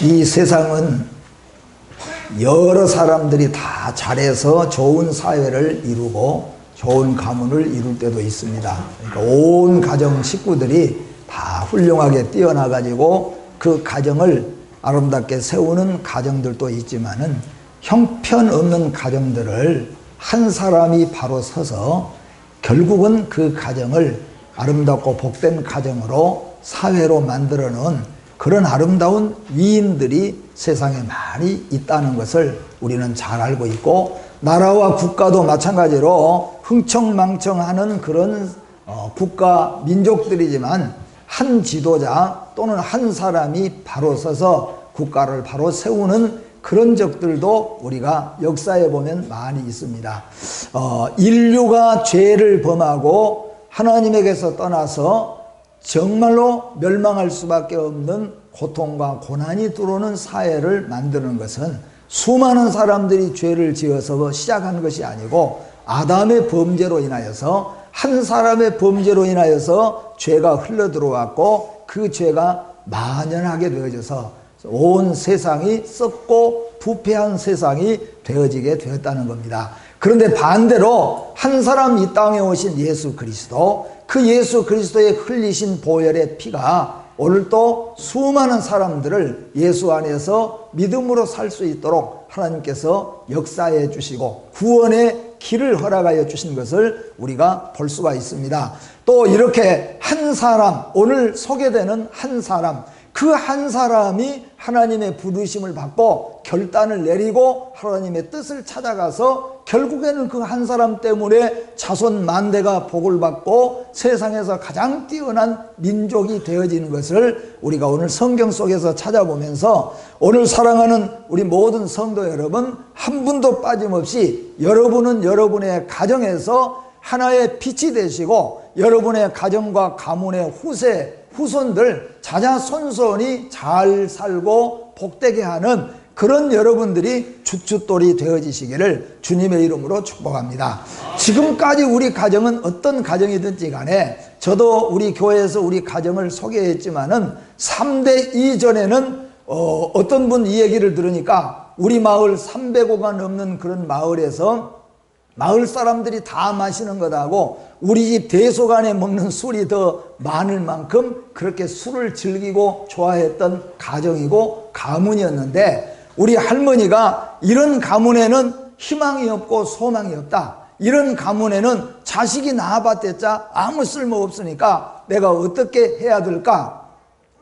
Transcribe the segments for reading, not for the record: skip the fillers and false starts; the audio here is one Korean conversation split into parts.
이 세상은 여러 사람들이 다 잘해서 좋은 사회를 이루고 좋은 가문을 이룰 때도 있습니다. 그러니까 온 가정 식구들이 다 훌륭하게 뛰어나가지고 그 가정을 아름답게 세우는 가정들도 있지만은 형편없는 가정들을 한 사람이 바로 서서 결국은 그 가정을 아름답고 복된 가정으로 사회로 만들어 놓은 그런 아름다운 위인들이 세상에 많이 있다는 것을 우리는 잘 알고 있고, 나라와 국가도 마찬가지로 흥청망청하는 그런 국가 민족들이지만 한 지도자 또는 한 사람이 바로 서서 국가를 바로 세우는 그런 적들도 우리가 역사에 보면 많이 있습니다. 인류가 죄를 범하고 하나님에게서 떠나서 정말로 멸망할 수밖에 없는 고통과 고난이 들어오는 사회를 만드는 것은 수많은 사람들이 죄를 지어서 시작한 것이 아니고 아담의 범죄로 인하여서, 한 사람의 범죄로 인하여서 죄가 흘러 들어왔고 그 죄가 만연하게 되어져서 온 세상이 썩고 부패한 세상이 되어지게 되었다는 겁니다. 그런데 반대로 한 사람 이 땅에 오신 예수 그리스도, 그 예수 그리스도의 흘리신 보혈의 피가 오늘도 수많은 사람들을 예수 안에서 믿음으로 살 수 있도록 하나님께서 역사해 주시고 구원의 길을 허락하여 주신 것을 우리가 볼 수가 있습니다. 또 이렇게 한 사람, 오늘 소개되는 한 사람, 그 한 사람이 하나님의 부르심을 받고 결단을 내리고 하나님의 뜻을 찾아가서 결국에는 그 한 사람 때문에 자손 만대가 복을 받고 세상에서 가장 뛰어난 민족이 되어지는 것을 우리가 오늘 성경 속에서 찾아보면서, 오늘 사랑하는 우리 모든 성도 여러분, 한 분도 빠짐없이 여러분은 여러분의 가정에서 하나의 빛이 되시고 여러분의 가정과 가문의 후손들 자자손손이 잘 살고 복되게 하는 그런 여러분들이 주춧돌이 되어지시기를 주님의 이름으로 축복합니다. 지금까지 우리 가정은 어떤 가정이든지 간에, 저도 우리 교회에서 우리 가정을 소개했지만은 3대 이전에는 어떤 분 이 얘기를 들으니까 우리 마을 300호가 넘는 그런 마을에서 마을 사람들이 다 마시는 것하고 우리 집 대소간에 먹는 술이 더 많을 만큼 그렇게 술을 즐기고 좋아했던 가정이고 가문이었는데, 우리 할머니가 이런 가문에는 희망이 없고 소망이 없다, 이런 가문에는 자식이 낳아봤자 아무 쓸모 없으니까 내가 어떻게 해야 될까,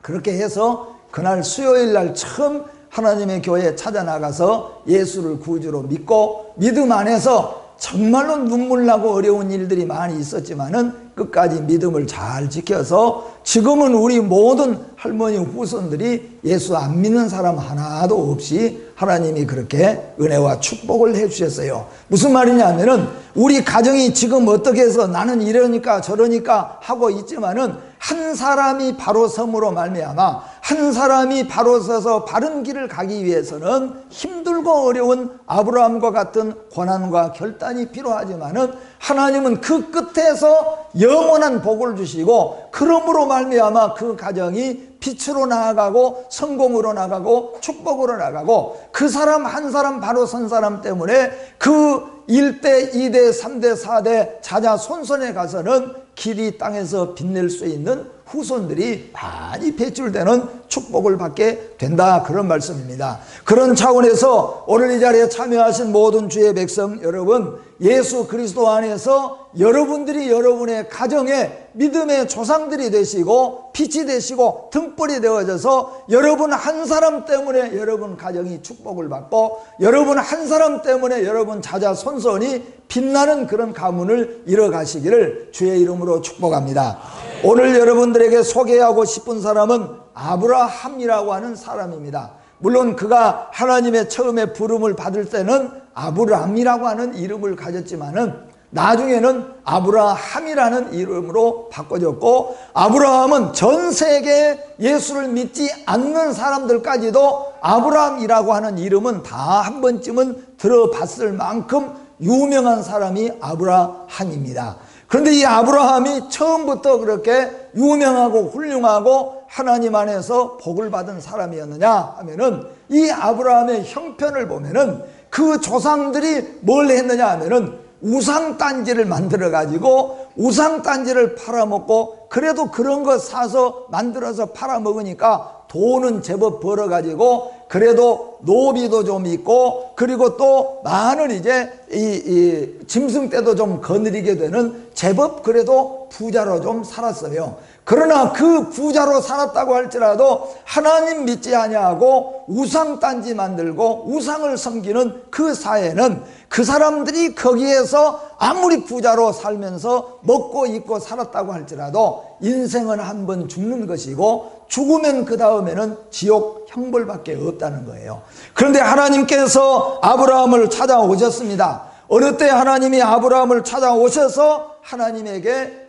그렇게 해서 그날 수요일 날 처음 하나님의 교회에 찾아 나가서 예수를 구주로 믿고, 믿음 안에서 정말로 눈물 나고 어려운 일들이 많이 있었지만은 끝까지 믿음을 잘 지켜서 지금은 우리 모든 할머니 후손들이 예수 안 믿는 사람 하나도 없이 하나님이 그렇게 은혜와 축복을 해 주셨어요. 무슨 말이냐면은 우리 가정이 지금 어떻게 해서 나는 이러니까 저러니까 하고 있지만은 한 사람이 바로 섬으로 말미암아 한 사람이 바로 서서 바른 길을 가기 위해서는 힘들고 어려운 아브라함과 같은 고난과 결단이 필요하지만은 하나님은 그 끝에서 영원한 복을 주시고, 그러므로 말미암아 그 가정이 빛으로 나아가고 성공으로 나가고 축복으로 나가고, 그 사람 한 사람 바로 선 사람 때문에 그 1대, 2대, 3대, 4대 자자손손에 가서는 길이 땅에서 빛낼 수 있는 후손들이 많이 배출되는 축복을 받게 된다, 그런 말씀입니다. 그런 차원에서 오늘 이 자리에 참여하신 모든 주의 백성 여러분, 예수 그리스도 안에서 여러분들이 여러분의 가정에 믿음의 조상들이 되시고 빛이 되시고 등불이 되어져서 여러분 한 사람 때문에 여러분 가정이 축복을 받고, 여러분 한 사람 때문에 여러분 자자손손이 빛나는 그런 가문을 이뤄가시기를 주의 이름으로 축복합니다. 오늘 여러분들에게 소개하고 싶은 사람은 아브라함이라고 하는 사람입니다. 물론 그가 하나님의 처음에 부름을 받을 때는 아브라함이라고 하는 이름을 가졌지만은 나중에는 아브라함이라는 이름으로 바꿔졌고, 아브라함은 전 세계에 예수를 믿지 않는 사람들까지도 아브라함이라고 하는 이름은 다 한 번쯤은 들어봤을 만큼 유명한 사람이 아브라함입니다. 그런데 이 아브라함이 처음부터 그렇게 유명하고 훌륭하고 하나님 안에서 복을 받은 사람이었느냐 하면은, 이 아브라함의 형편을 보면은 그 조상들이 뭘 했느냐 하면은 우상단지를 만들어 가지고 우상단지를 팔아먹고, 그래도 그런 거 사서 만들어서 팔아먹으니까 돈은 제법 벌어가지고 그래도 노비도 좀 있고, 그리고 또 많은 이제 이 짐승 떼도 좀 거느리게 되는 제법 그래도 부자로 좀 살았어요. 그러나 그 부자로 살았다고 할지라도 하나님 믿지 아니하고 우상단지 만들고 우상을 섬기는 그 사회는, 그 사람들이 거기에서 아무리 부자로 살면서 먹고 입고 살았다고 할지라도 인생은 한 번 죽는 것이고, 죽으면 그 다음에는 지옥 형벌밖에 없다는 거예요. 그런데 하나님께서 아브라함을 찾아오셨습니다. 어느 때 하나님이 아브라함을 찾아오셔서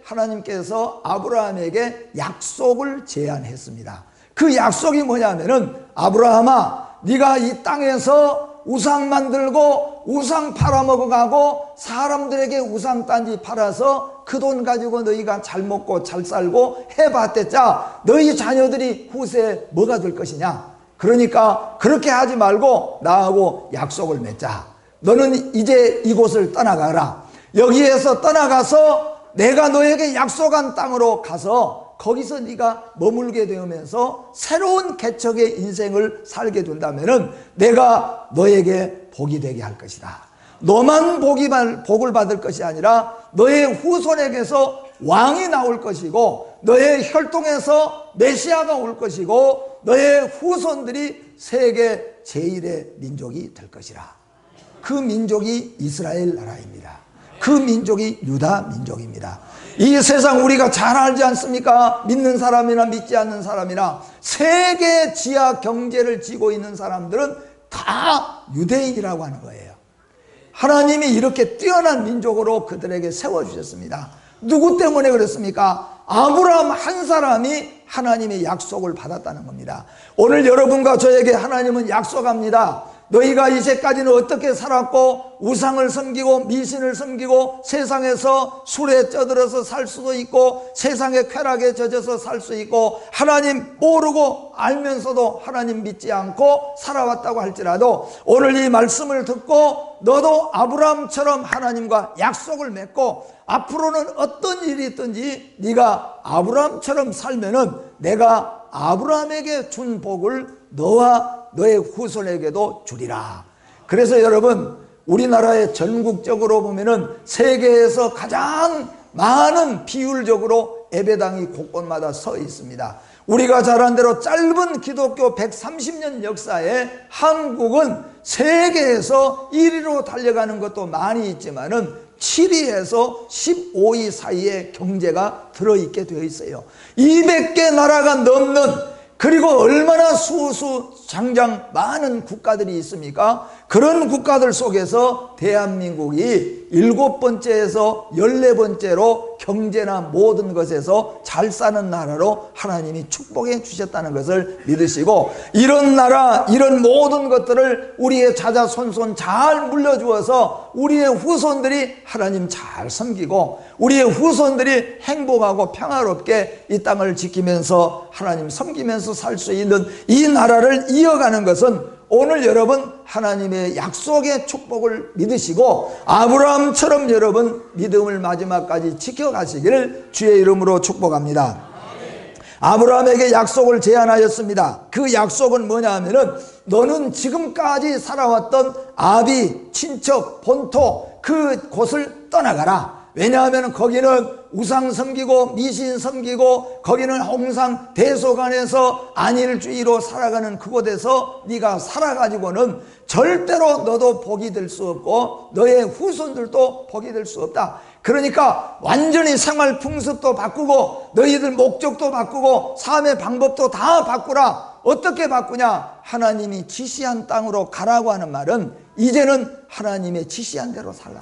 하나님께서 아브라함에게 약속을 제안했습니다. 그 약속이 뭐냐면은, 아브라함아, 네가 이 땅에서 우상 만들고 우상 팔아먹어가고 사람들에게 우상단지 팔아서 그 돈 가지고 너희가 잘 먹고 잘 살고 해봤댔자 너희 자녀들이 후세에 뭐가 될 것이냐. 그러니까 그렇게 하지 말고 나하고 약속을 맺자. 너는 이제 이곳을 떠나가라. 여기에서 떠나가서 내가 너에게 약속한 땅으로 가서 거기서 네가 머물게 되면서 새로운 개척의 인생을 살게 된다면은 내가 너에게 복이 되게 할 것이다. 너만 복을 받을 것이 아니라 너의 후손에게서 왕이 나올 것이고, 너의 혈통에서 메시아가 올 것이고, 너의 후손들이 세계 제1의 민족이 될 것이라. 그 민족이 이스라엘 나라입니다. 그 민족이 유다 민족입니다. 이 세상 우리가 잘 알지 않습니까? 믿는 사람이나 믿지 않는 사람이나 세계 지하 경제를 쥐고 있는 사람들은 다 유대인이라고 하는 거예요. 하나님이 이렇게 뛰어난 민족으로 그들에게 세워주셨습니다. 누구 때문에 그랬습니까? 아브라함 한 사람이 하나님의 약속을 받았다는 겁니다. 오늘 여러분과 저에게 하나님은 약속합니다. 너희가 이제까지는 어떻게 살았고 우상을 섬기고 미신을 섬기고 세상에서 술에 쪄들어서 살 수도 있고 세상의 쾌락에 젖어서 살 수 있고 하나님 모르고 알면서도 하나님 믿지 않고 살아왔다고 할지라도 오늘 이 말씀을 듣고 너도 아브라함처럼 하나님과 약속을 맺고 앞으로는 어떤 일이 있든지 네가 아브라함처럼 살면은 내가 아브라함에게 준 복을 너와 너의 후손에게도 주리라. 그래서 여러분, 우리나라의 전국적으로 보면은 세계에서 가장 많은 비율적으로 예배당이 곳곳마다 서 있습니다. 우리가 잘 아는 대로 짧은 기독교 130년 역사에 한국은 세계에서 1위로 달려가는 것도 많이 있지만은 7위에서 15위 사이에 경제가 들어있게 되어 있어요. 200개 나라가 넘는, 그리고 얼마나 수수장장 많은 국가들이 있습니까? 그런 국가들 속에서 대한민국이 7번째에서 14번째로 경제나 모든 것에서 잘 사는 나라로 하나님이 축복해 주셨다는 것을 믿으시고, 이런 나라, 이런 모든 것들을 우리의 자자손손 잘 물려주어서 우리의 후손들이 하나님 잘 섬기고 우리의 후손들이 행복하고 평화롭게 이 땅을 지키면서 하나님 섬기면서 살 수 있는 이 나라를 이어가는 것은 오늘 여러분 하나님의 약속의 축복을 믿으시고 아브라함처럼 여러분 믿음을 마지막까지 지켜가시기를 주의 이름으로 축복합니다. 아브라함에게 약속을 제안하였습니다. 그 약속은 뭐냐 하면은 너는 지금까지 살아왔던 아비, 친척, 본토 그 곳을 떠나가라. 왜냐하면 거기는 우상 섬기고 미신 섬기고 거기는 홍상 대소간에서 안일주의로 살아가는 그곳에서 네가 살아가지고는 절대로 너도 복이 될 수 없고 너의 후손들도 복이 될 수 없다. 그러니까 완전히 생활 풍습도 바꾸고 너희들 목적도 바꾸고 삶의 방법도 다 바꾸라. 어떻게 바꾸냐? 하나님이 지시한 땅으로 가라고 하는 말은 이제는 하나님의 지시한 대로 살라.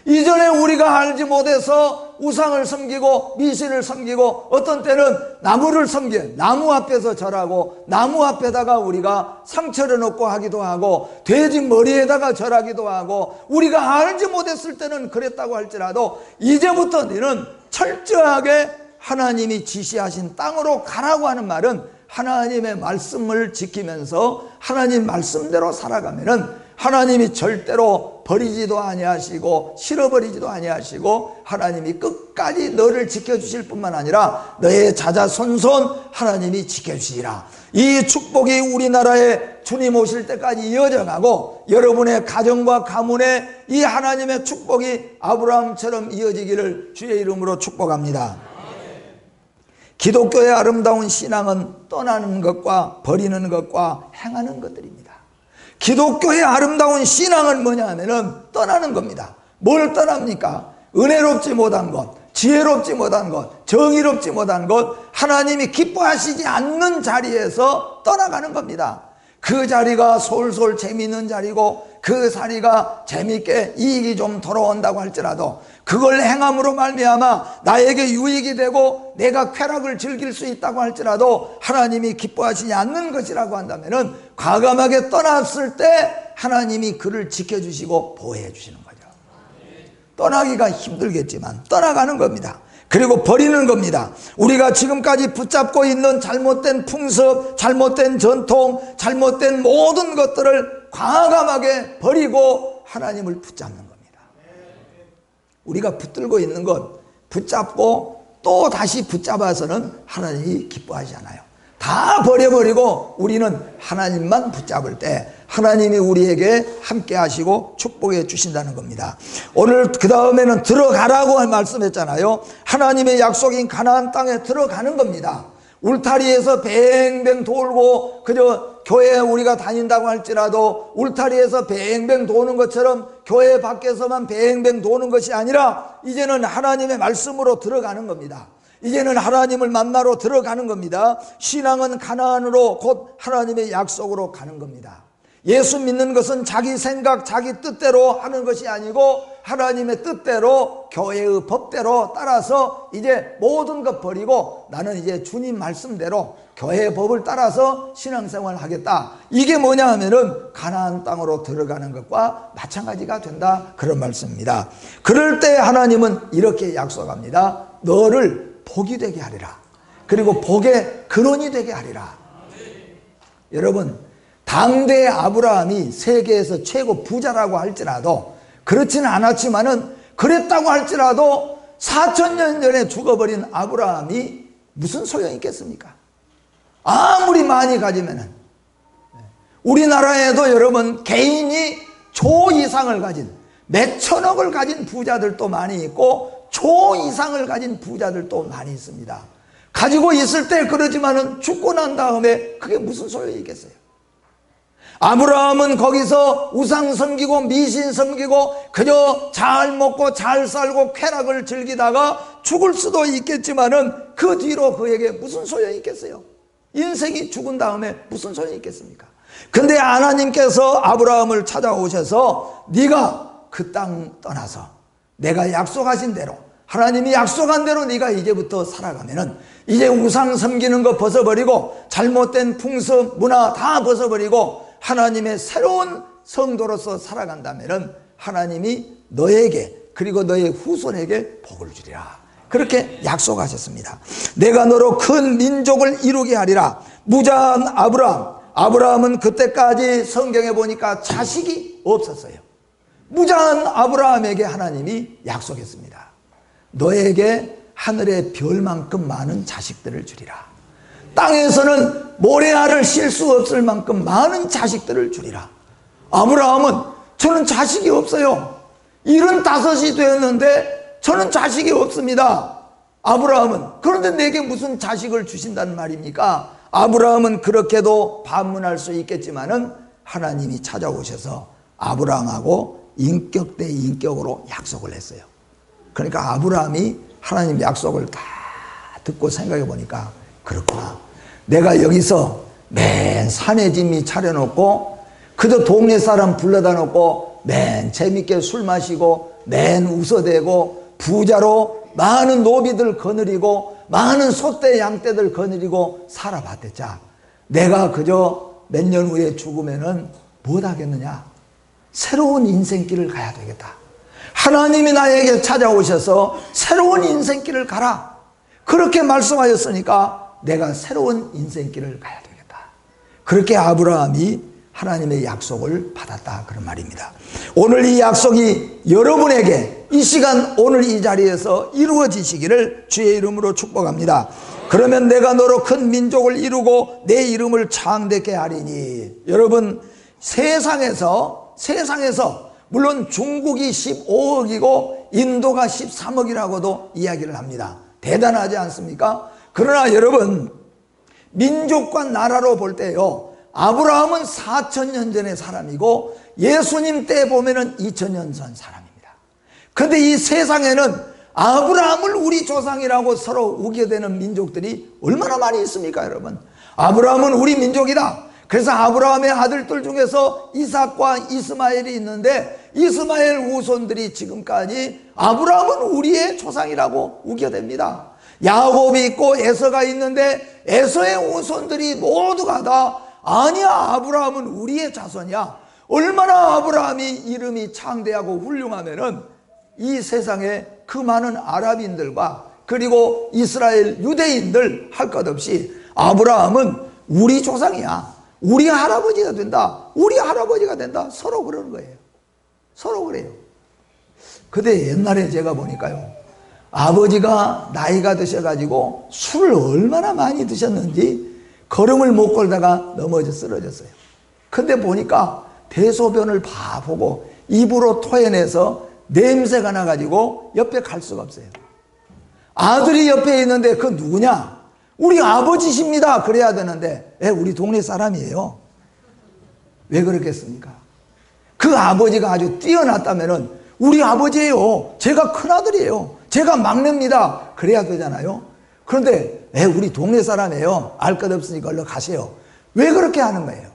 이전에 우리가 알지 못해서 우상을 섬기고 미신을 섬기고 어떤 때는 나무를 섬겨 나무 앞에서 절하고 나무 앞에다가 우리가 상처를 넣고 하기도 하고 돼지 머리에다가 절하기도 하고 우리가 알지 못했을 때는 그랬다고 할지라도 이제부터 너는 철저하게 하나님이 지시하신 땅으로 가라고 하는 말은 하나님의 말씀을 지키면서 하나님 말씀대로 살아가면은 하나님이 절대로 버리지도 아니하시고 싫어버리지도 아니하시고 하나님이 끝까지 너를 지켜주실 뿐만 아니라 너의 자자손손 하나님이 지켜주시리라. 이 축복이 우리나라에 주님 오실 때까지 이어져 가고 여러분의 가정과 가문에 이 하나님의 축복이 아브라함처럼 이어지기를 주의 이름으로 축복합니다. 기독교의 아름다운 신앙은 떠나는 것과 버리는 것과 행하는 것들입니다. 기독교의 아름다운 신앙은 뭐냐 하면은 떠나는 겁니다. 뭘 떠납니까? 은혜롭지 못한 것, 지혜롭지 못한 것, 정의롭지 못한 것, 하나님이 기뻐하시지 않는 자리에서 떠나가는 겁니다. 그 자리가 솔솔 재미있는 자리고 그 자리가 재미있게 이익이 좀 돌아온다고 할지라도 그걸 행함으로 말미암아 나에게 유익이 되고 내가 쾌락을 즐길 수 있다고 할지라도 하나님이 기뻐하시지 않는 것이라고 한다면은 과감하게 떠났을 때 하나님이 그를 지켜주시고 보호해 주시는 거죠. 떠나기가 힘들겠지만 떠나가는 겁니다. 그리고 버리는 겁니다. 우리가 지금까지 붙잡고 있는 잘못된 풍습, 잘못된 전통, 잘못된 모든 것들을 과감하게 버리고 하나님을 붙잡는 겁니다. 우리가 붙들고 있는 것 붙잡고 또 다시 붙잡아서는 하나님이 기뻐하지 않아요. 다 버려버리고 우리는 하나님만 붙잡을 때 하나님이 우리에게 함께 하시고 축복해 주신다는 겁니다. 오늘 그 다음에는 들어가라고 말씀했잖아요. 하나님의 약속인 가나안 땅에 들어가는 겁니다. 울타리에서 뱅뱅 돌고 그저 교회에 우리가 다닌다고 할지라도 울타리에서 뱅뱅 도는 것처럼 교회 밖에서만 뱅뱅 도는 것이 아니라 이제는 하나님의 말씀으로 들어가는 겁니다. 이제는 하나님을 만나러 들어가는 겁니다. 신앙은 가나안으로 곧 하나님의 약속으로 가는 겁니다. 예수 믿는 것은 자기 생각, 자기 뜻대로 하는 것이 아니고 하나님의 뜻대로 교회의 법대로 따라서 이제 모든 것 버리고 나는 이제 주님 말씀대로 교회의 법을 따라서 신앙생활을 하겠다. 이게 뭐냐 하면은 가나안 땅으로 들어가는 것과 마찬가지가 된다. 그런 말씀입니다. 그럴 때 하나님은 이렇게 약속합니다. 너를 복이 되게 하리라. 그리고 복의 근원이 되게 하리라. 여러분, 당대의 아브라함이 세계에서 최고 부자라고 할지라도 그렇지는 않았지만은 그랬다고 할지라도 4000년 전에 죽어버린 아브라함이 무슨 소용이 있겠습니까? 아무리 많이 가지면은 우리나라에도 여러분 개인이 조 이상을 가진 몇 천억을 가진 부자들도 많이 있고 조 이상을 가진 부자들도 많이 있습니다. 가지고 있을 때 그러지만은 죽고 난 다음에 그게 무슨 소용이 있겠어요? 아브라함은 거기서 우상 섬기고 미신 섬기고 그저 잘 먹고 잘 살고 쾌락을 즐기다가 죽을 수도 있겠지만은 그 뒤로 그에게 무슨 소용이 있겠어요? 인생이 죽은 다음에 무슨 소용이 있겠습니까? 근데 하나님께서 아브라함을 찾아오셔서 네가 그 땅 떠나서 내가 약속하신 대로 하나님이 약속한 대로 네가 이제부터 살아가면은 이제 우상 섬기는 거 벗어버리고 잘못된 풍습 문화 다 벗어버리고 하나님의 새로운 성도로서 살아간다면은 하나님이 너에게 그리고 너의 후손에게 복을 주리라. 그렇게 약속하셨습니다. 내가 너로 큰 민족을 이루게 하리라. 무자한 아브라함은 그때까지 성경에 보니까 자식이 없었어요. 무자한 아브라함에게 하나님이 약속했습니다. 너에게 하늘의 별만큼 많은 자식들을 주리라. 땅에서는 모래알을 실 수 없을 만큼 많은 자식들을 주리라. 아브라함은 저는 자식이 없어요. 75이 되었는데 저는 자식이 없습니다. 아브라함은 그런데 내게 무슨 자식을 주신다는 말입니까? 아브라함은 그렇게도 반문할 수 있겠지만은 하나님이 찾아오셔서 아브라함하고 인격 대 인격으로 약속을 했어요. 그러니까 아브라함이 하나님 약속을 다 듣고 생각해 보니까 그렇구나. 내가 여기서 맨 산에 짐이 차려놓고 그저 동네 사람 불러다 놓고 맨 재밌게 술 마시고 맨 웃어대고 부자로 많은 노비들 거느리고 많은 소떼 양떼들 거느리고 살아봤댔자 내가 그저 몇 년 후에 죽으면은 못하겠느냐? 새로운 인생길을 가야 되겠다. 하나님이 나에게 찾아오셔서 새로운 인생길을 가라. 그렇게 말씀하셨으니까 내가 새로운 인생길을 가야 되겠다. 그렇게 아브라함이 하나님의 약속을 받았다, 그런 말입니다. 오늘 이 약속이 여러분에게 이 시간 오늘 이 자리에서 이루어지시기를 주의 이름으로 축복합니다. 그러면 내가 너로 큰 민족을 이루고 내 이름을 창대케 하리니. 여러분, 세상에서 물론 중국이 15억이고 인도가 13억이라고도 이야기를 합니다. 대단하지 않습니까? 그러나 여러분, 민족과 나라로 볼 때요, 아브라함은 4,000년 전의 사람이고 예수님 때 보면은 2,000년 전 사람입니다. 그런데 이 세상에는 아브라함을 우리 조상이라고 서로 우겨대는 민족들이 얼마나 많이 있습니까, 여러분? 아브라함은 우리 민족이다. 그래서 아브라함의 아들들 중에서 이삭과 이스마엘이 있는데 이스마엘 후손들이 지금까지 아브라함은 우리의 조상이라고 우겨댑니다. 야곱이 있고 에서가 있는데 에서의 후손들이 모두가 다 아니야, 아브라함은 우리의 자손이야. 얼마나 아브라함이 이름이 창대하고 훌륭하면은 이 세상에 그 많은 아랍인들과 그리고 이스라엘 유대인들 할 것 없이 아브라함은 우리 조상이야. 우리 할아버지가 된다. 우리 할아버지가 된다. 서로 그러는 거예요. 서로 그래요. 근데 옛날에 제가 보니까요, 아버지가 나이가 드셔가지고 술을 얼마나 많이 드셨는지 걸음을 못 걸다가 넘어져 쓰러졌어요. 근데 보니까 대소변을 다 보고 입으로 토해내서 냄새가 나가지고 옆에 갈 수가 없어요. 아들이 옆에 있는데 그 누구냐? 우리 아버지십니다. 그래야 되는데 우리 동네 사람이에요. 왜 그렇겠습니까? 그 아버지가 아주 뛰어났다면은 우리 아버지예요. 제가 큰아들이에요. 제가 막내입니다. 그래야 되잖아요. 그런데 우리 동네 사람이에요. 알 것 없으니까 얼른 가세요. 왜 그렇게 하는 거예요?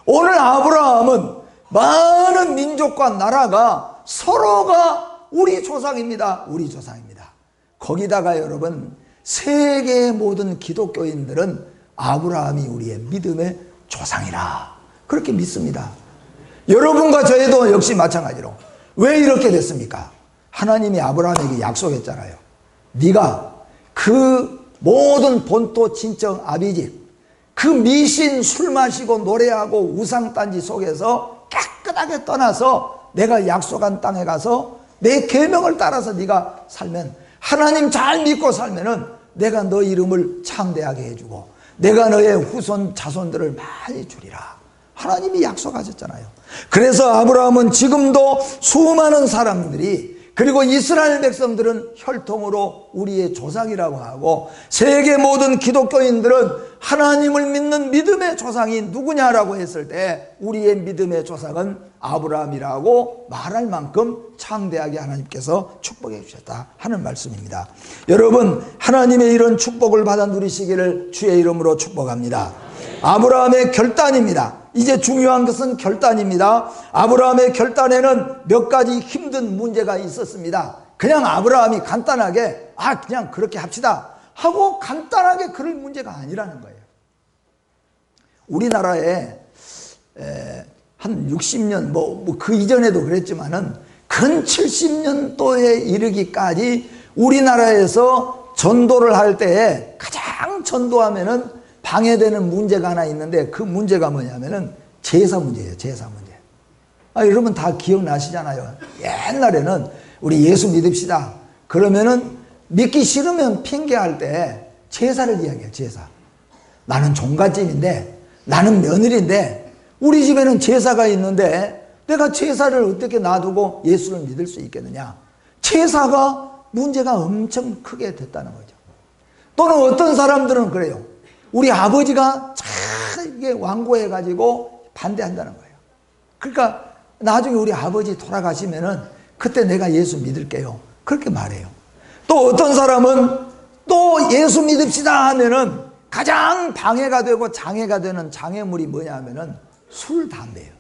오늘 아브라함은 많은 민족과 나라가 서로가 우리 조상입니다. 우리 조상입니다. 거기다가 여러분, 세계의 모든 기독교인들은 아브라함이 우리의 믿음의 조상이라 그렇게 믿습니다. 여러분과 저희도 역시 마찬가지로. 왜 이렇게 됐습니까? 하나님이 아브라함에게 약속했잖아요. 네가 그 모든 본토 친척 아비집, 그 미신 술 마시고 노래하고 우상단지 속에서 깨끗하게 떠나서 내가 약속한 땅에 가서 내 계명을 따라서 네가 살면, 하나님 잘 믿고 살면은 내가 너 이름을 창대하게 해주고 내가 너의 후손 자손들을 많이 주리라. 하나님이 약속하셨잖아요. 그래서 아브라함은 지금도 수많은 사람들이, 그리고 이스라엘 백성들은 혈통으로 우리의 조상이라고 하고 세계 모든 기독교인들은 하나님을 믿는 믿음의 조상이 누구냐라고 했을 때 우리의 믿음의 조상은 아브라함이라고 말할 만큼 창대하게 하나님께서 축복해 주셨다 하는 말씀입니다. 여러분, 하나님의 이런 축복을 받아 누리시기를 주의 이름으로 축복합니다. 아브라함의 결단입니다. 이제 중요한 것은 결단입니다. 아브라함의 결단에는 몇 가지 힘든 문제가 있었습니다. 그냥 아브라함이 간단하게 그냥 그렇게 합시다 하고 간단하게 그럴 문제가 아니라는 거예요. 우리나라에 한 60년 그 이전에도 그랬지만은 근 70년도에 이르기까지 우리나라에서 전도를 할 때에 가장 전도하면은 방해되는 문제가 하나 있는데 그 문제가 뭐냐면은 제사 문제예요. 제사 문제. 여러분 다 기억나시잖아요. 옛날에는 우리 예수 믿읍시다 그러면은 믿기 싫으면 핑계할 때 제사를 이야기해요. 제사. 나는 종갓집인데, 나는 며느리인데 우리 집에는 제사가 있는데 내가 제사를 어떻게 놔두고 예수를 믿을 수 있겠느냐. 제사가 문제가 엄청 크게 됐다는 거죠. 또는 어떤 사람들은 그래요. 우리 아버지가 잘 이게 완고해가지고 반대한다는 거예요. 그러니까 나중에 우리 아버지 돌아가시면은 그때 내가 예수 믿을게요. 그렇게 말해요. 또 어떤 사람은 또 예수 믿읍시다 하면은 가장 방해가 되고 장애가 되는 장애물이 뭐냐 하면은 술, 담배예요.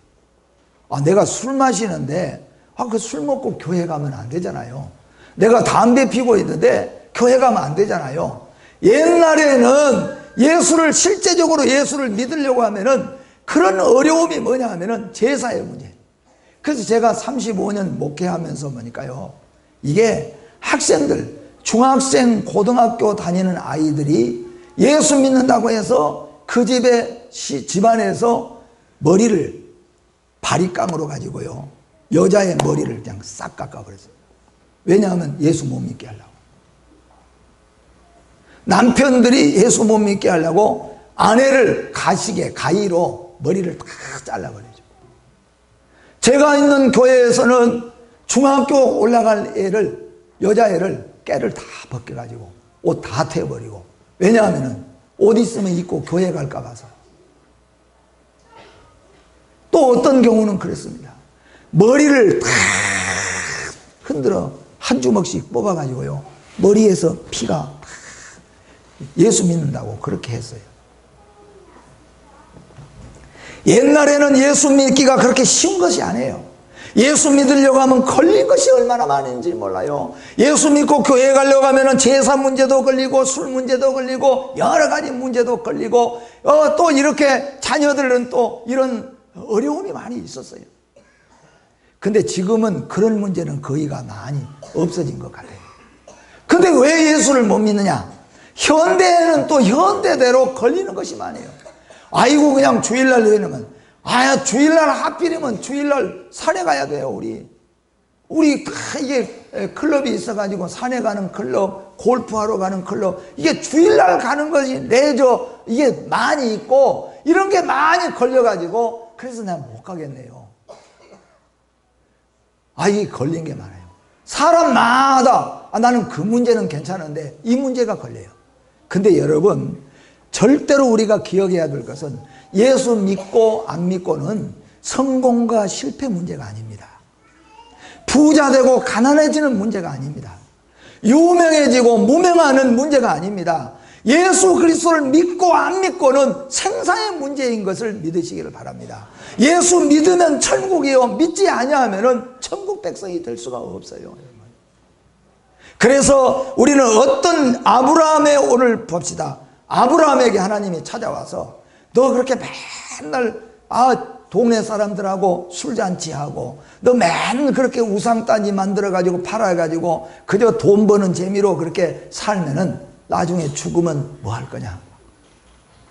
내가 술 마시는데 그 술 먹고 교회 가면 안 되잖아요. 내가 담배 피고 있는데 교회 가면 안 되잖아요. 옛날에는 예수를 실제적으로 예수를 믿으려고 하면은 그런 어려움이 뭐냐 하면은 제사의 문제. 그래서 제가 35년 목회하면서 보니까요, 이게 학생들, 중학생, 고등학교 다니는 아이들이 예수 믿는다고 해서 그 집안에서 머리를 바리깡으로 가지고요, 여자의 머리를 그냥 싹 깎아버렸어요. 왜냐하면 예수 못 믿게 하려고. 남편들이 예수 못 믿게 하려고 아내를 가위로 머리를 다 잘라버리죠. 제가 있는 교회에서는 중학교 올라갈 여자애를 깨를 다 벗겨가지고 옷 다 태워버리고, 왜냐하면 옷 있으면 입고 교회 갈까 봐서. 또 어떤 경우는 그랬습니다. 머리를 다 흔들어 한 주먹씩 뽑아가지고요, 머리에서 피가 예수 믿는다고 그렇게 했어요. 옛날에는 예수 믿기가 그렇게 쉬운 것이 아니에요. 예수 믿으려고 하면 걸린 것이 얼마나 많은지 몰라요. 예수 믿고 교회 가려고 하면 제사 문제도 걸리고 술 문제도 걸리고 여러 가지 문제도 걸리고, 또 이렇게 자녀들은 또 이런 어려움이 많이 있었어요. 근데 지금은 그런 문제는 거의가 많이 없어진 것 같아요. 근데 왜 예수를 못 믿느냐? 현대에는 또 현대대로 걸리는 것이 많아요. 아이고, 그냥 주일날 되면, 주일날 하필이면 주일날 산에 가야 돼요. 우리 이게 클럽이 있어가지고 산에 가는 클럽, 골프하러 가는 클럽, 이게 주일날 가는 것이 레저, 이게 많이 있고 이런 게 많이 걸려가지고, 그래서 내가 못 가겠네요. 이게 걸린 게 많아요. 사람마다 나는 그 문제는 괜찮은데 이 문제가 걸려요. 근데 여러분, 절대로 우리가 기억해야 될 것은 예수 믿고 안 믿고는 성공과 실패 문제가 아닙니다. 부자 되고 가난해지는 문제가 아닙니다. 유명해지고 무명하는 문제가 아닙니다. 예수 그리스도를 믿고 안 믿고는 생사의 문제인 것을 믿으시기를 바랍니다. 예수 믿으면 천국이요, 믿지 아니하면은 천국 백성이 될 수가 없어요. 그래서 우리는 어떤 아브라함의 오늘 봅시다. 아브라함에게 하나님이 찾아와서 너 그렇게 맨날 동네 사람들하고 술잔치하고 너 맨날 그렇게 우상단지 만들어가지고 팔아가지고 그저 돈 버는 재미로 그렇게 살면은 나중에 죽으면 뭐 할 거냐?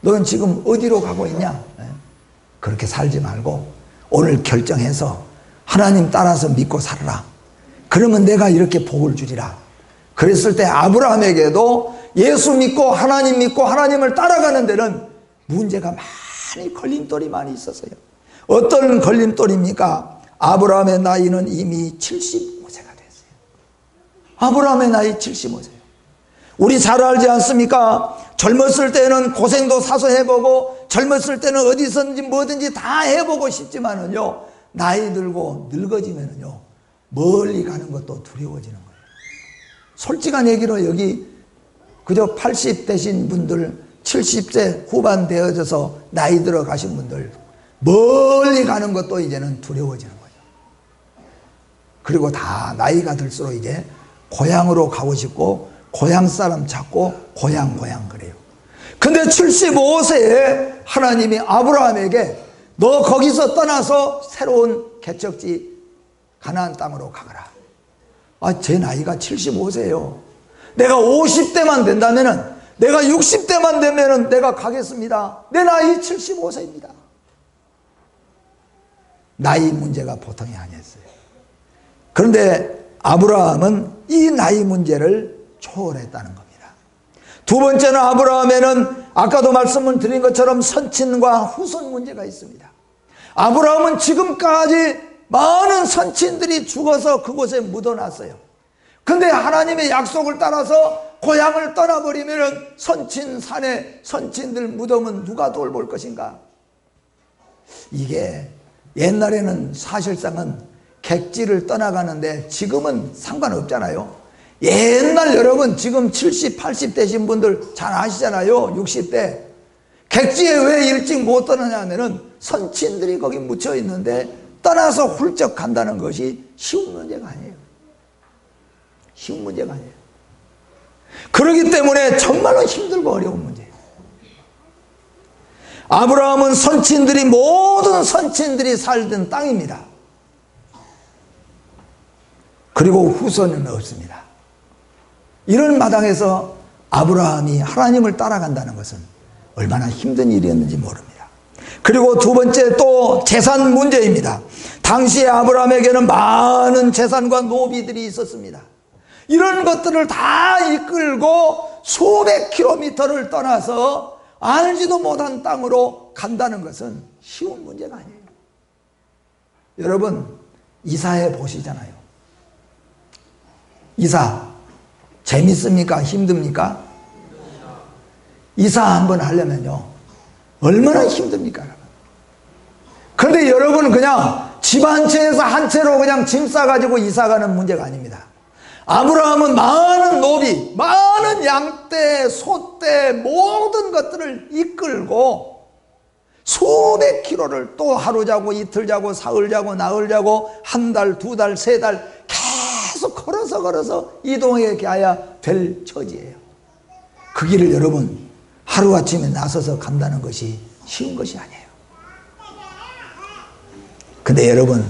너는 지금 어디로 가고 있냐? 그렇게 살지 말고 오늘 결정해서 하나님 따라서 믿고 살아라. 그러면 내가 이렇게 복을 주리라. 그랬을 때 아브라함에게도 예수 믿고 하나님 믿고 하나님을 따라가는 데는 문제가 많이, 걸림돌이 많이 있었어요. 어떤 걸림돌입니까? 아브라함의 나이는 이미 75세가 됐어요. 아브라함의 나이 75세예요. 우리 잘 알지 않습니까? 젊었을 때는 고생도 사서 해보고, 젊었을 때는 어디서든지 뭐든지 다 해보고 싶지만은요, 나이 들고 늙어지면은요, 멀리 가는 것도 두려워지는 거예요. 솔직한 얘기로 여기 그저 80 되신 분들, 70세 후반 되어져서 나이 들어 가신 분들, 멀리 가는 것도 이제는 두려워지는 거예요. 그리고 다 나이가 들수록 이제 고향으로 가고 싶고, 고향 사람 찾고 고향 그래요. 근데 75세에 하나님이 아브라함에게 너 거기서 떠나서 새로운 개척지 가나안 땅으로 가거라. 제 나이가 75세예요. 내가 50대만 된다면은, 내가 60대만 되면은 내가 가겠습니다. 내 나이 75세입니다. 나이 문제가 보통이 아니었어요. 그런데 아브라함은 이 나이 문제를 초월했다는 겁니다. 두 번째는 아브라함에는 아까도 말씀을 드린 것처럼 선친과 후손 문제가 있습니다. 아브라함은 지금까지 많은 선친들이 죽어서 그곳에 묻어놨어요. 근데 하나님의 약속을 따라서 고향을 떠나버리면 선친 산에 선친들 무덤은 누가 돌볼 것인가? 이게 옛날에는 사실상은 객지를 떠나가는데 지금은 상관없잖아요. 옛날 여러분 지금 70, 80 되신 분들 잘 아시잖아요. 60대. 객지에 왜 일찍 못 떠나냐면은 선친들이 거기 묻혀 있는데 떠나서 훌쩍 간다는 것이 쉬운 문제가 아니에요. 쉬운 문제가 아니에요. 그렇기 때문에 정말로 힘들고 어려운 문제예요. 아브라함은 선친들이, 모든 선친들이 살던 땅입니다. 그리고 후손은 없습니다. 이런 마당에서 아브라함이 하나님을 따라간다는 것은 얼마나 힘든 일이었는지 모릅니다. 그리고 두 번째 또 재산 문제입니다. 당시에 아브라함에게는 많은 재산과 노비들이 있었습니다. 이런 것들을 다 이끌고 수백 킬로미터를 떠나서 알지도 못한 땅으로 간다는 것은 쉬운 문제가 아니에요. 여러분, 이사해 보시잖아요. 이사 재밌습니까? 힘듭니까? 이사 한번 하려면요 얼마나 힘듭니까? 그런데 여러분은 그냥 집 한 채에서 한 채로 그냥 짐 싸가지고 이사 가는 문제가 아닙니다. 아브라함은 많은 노비, 많은 양떼, 소떼, 모든 것들을 이끌고 수백 킬로를 또 하루 자고 이틀 자고 사흘 자고 나흘 자고 한 달, 두 달, 세 달 계속 걸어서 이동해 가야 될 처지예요. 그 길을 여러분 하루아침에 나서서 간다는 것이 쉬운 것이 아니에요. 근데 여러분,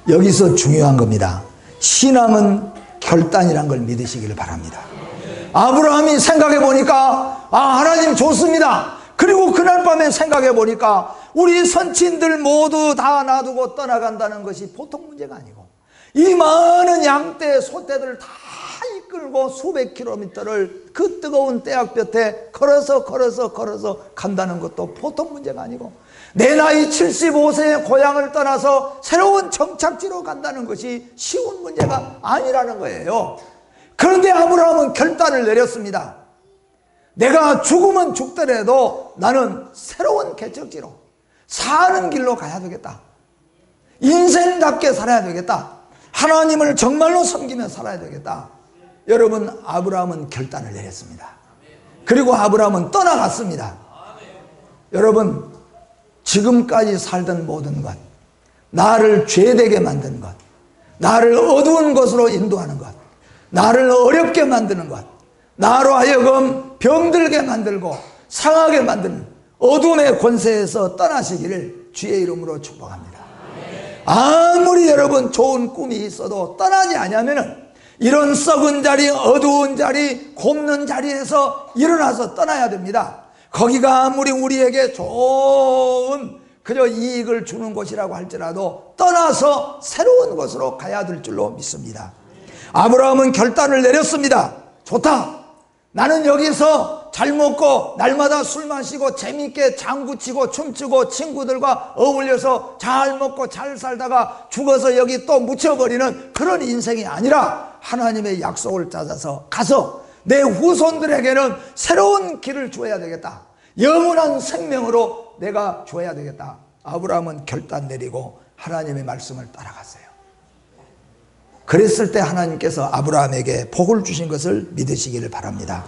여기서 중요한 겁니다. 신앙은 결단이란 걸 믿으시기를 바랍니다. 아브라함이 생각해 보니까 하나님 좋습니다. 그리고 그날 밤에 생각해 보니까 우리 선친들 모두 다 놔두고 떠나간다는 것이 보통 문제가 아니고, 이 많은 양떼 소떼들을 다 이끌고 수백 킬로미터를 그 뜨거운 떼약볕에 걸어서 간다는 것도 보통 문제가 아니고, 내 나이 75세의 고향을 떠나서 새로운 정착지로 간다는 것이 쉬운 문제가 아니라는 거예요. 그런데 아브라함은 결단을 내렸습니다. 내가 죽으면 죽더라도 나는 새로운 개척지로 사는 길로 가야 되겠다. 인생답게 살아야 되겠다. 하나님을 정말로 섬기며 살아야 되겠다. 여러분, 아브라함은 결단을 내렸습니다. 그리고 아브라함은 떠나갔습니다. 여러분, 지금까지 살던 모든 것, 나를 죄되게 만드는 것, 나를 어두운 곳으로 인도하는 것, 나를 어렵게 만드는 것, 나로 하여금 병들게 만들고 상하게 만드는 어둠의 권세에서 떠나시기를 주의 이름으로 축복합니다. 아무리 여러분 좋은 꿈이 있어도 떠나지 않으면 이런 썩은 자리, 어두운 자리, 곱는 자리에서 일어나서 떠나야 됩니다. 거기가 아무리 우리에게 좋은 그저 이익을 주는 곳이라고 할지라도 떠나서 새로운 곳으로 가야 될 줄로 믿습니다. 아브라함은 결단을 내렸습니다. 좋다. 나는 여기서 잘 먹고 날마다 술 마시고 재밌게 장구치고 춤추고 친구들과 어울려서 잘 먹고 잘 살다가 죽어서 여기 또 묻혀버리는 그런 인생이 아니라 하나님의 약속을 찾아서 가서 내 후손들에게는 새로운 길을 주어야 되겠다. 영원한 생명으로 내가 줘야 되겠다. 아브라함은 결단 내리고 하나님의 말씀을 따라갔어요. 그랬을 때 하나님께서 아브라함에게 복을 주신 것을 믿으시기를 바랍니다.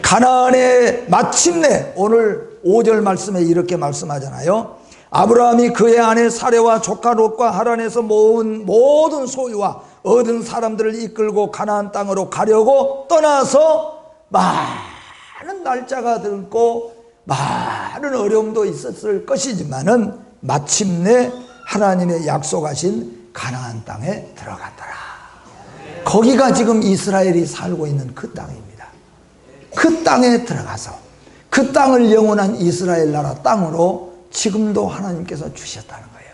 가나안에 마침내 오늘 5절 말씀에 이렇게 말씀하잖아요. 아브라함이 그의 아내 사레와 조카 롯과 하란에서 모은 모든 소유와 얻은 사람들을 이끌고 가나안 땅으로 가려고 떠나서 많은 날짜가 들고 많은 어려움도 있었을 것이지만은 마침내 하나님의 약속하신 가나안 땅에 들어갔더라. 거기가 지금 이스라엘이 살고 있는 그 땅입니다. 그 땅에 들어가서 그 땅을 영원한 이스라엘 나라 땅으로 지금도 하나님께서 주셨다는 거예요.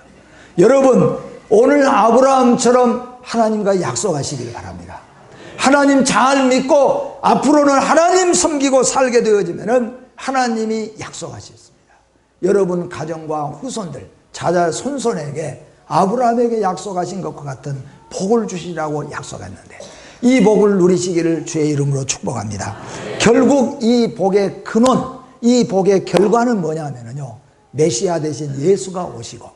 여러분, 오늘 아브라함처럼 하나님과 약속하시길 바랍니다. 하나님 잘 믿고 앞으로는 하나님 섬기고 살게 되어지면은 하나님이 약속하셨습니다. 여러분 가정과 후손들, 자자 손손에게 아브라함에게 약속하신 것과 같은 복을 주시라고 약속했는데 이 복을 누리시기를 주의 이름으로 축복합니다. 결국 이 복의 근원, 이 복의 결과는 뭐냐면요, 메시아 대신 예수가 오시고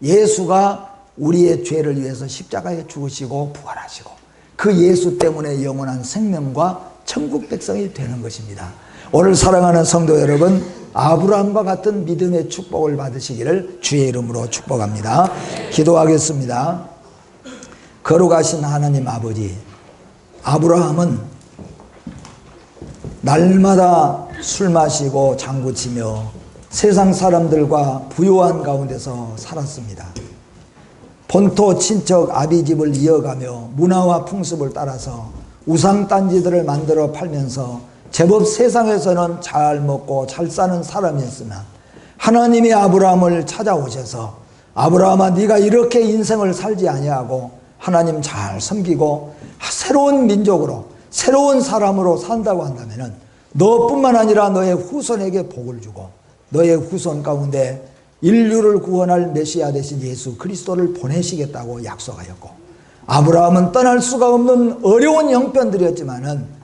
예수가 우리의 죄를 위해서 십자가에 죽으시고 부활하시고 그 예수 때문에 영원한 생명과 천국 백성이 되는 것입니다. 오늘 사랑하는 성도 여러분, 아브라함과 같은 믿음의 축복을 받으시기를 주의 이름으로 축복합니다. 기도하겠습니다. 거룩하신 하나님 아버지, 아브라함은 날마다 술 마시고 장구치며 세상 사람들과 부요한 가운데서 살았습니다. 본토 친척 아비집을 이어가며 문화와 풍습을 따라서 우상단지들을 만들어 팔면서 제법 세상에서는 잘 먹고 잘 사는 사람이었으나 하나님이 아브라함을 찾아오셔서 아브라함아, 네가 이렇게 인생을 살지 아니하고 하나님 잘 섬기고 새로운 민족으로 새로운 사람으로 산다고 한다면 너뿐만 아니라 너의 후손에게 복을 주고 너의 후손 가운데 인류를 구원할 메시아 되신 예수 그리스도를 보내시겠다고 약속하였고, 아브라함은 떠날 수가 없는 어려운 형편들이었지만은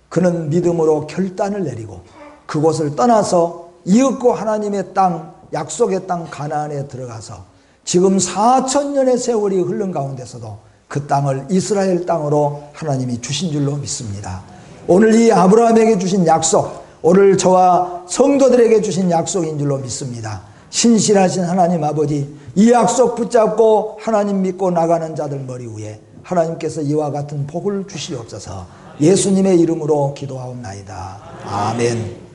그는 믿음으로 결단을 내리고 그곳을 떠나서 이윽고 하나님의 땅, 약속의 땅 가나안에 들어가서 지금 4,000년의 세월이 흐른 가운데서도 그 땅을 이스라엘 땅으로 하나님이 주신 줄로 믿습니다. 오늘 이 아브라함에게 주신 약속, 오늘 저와 성도들에게 주신 약속인 줄로 믿습니다. 신실하신 하나님 아버지, 이 약속 붙잡고 하나님 믿고 나가는 자들 머리 위에 하나님께서 이와 같은 복을 주시옵소서. 예수님의 이름으로 기도하옵나이다. 아멘.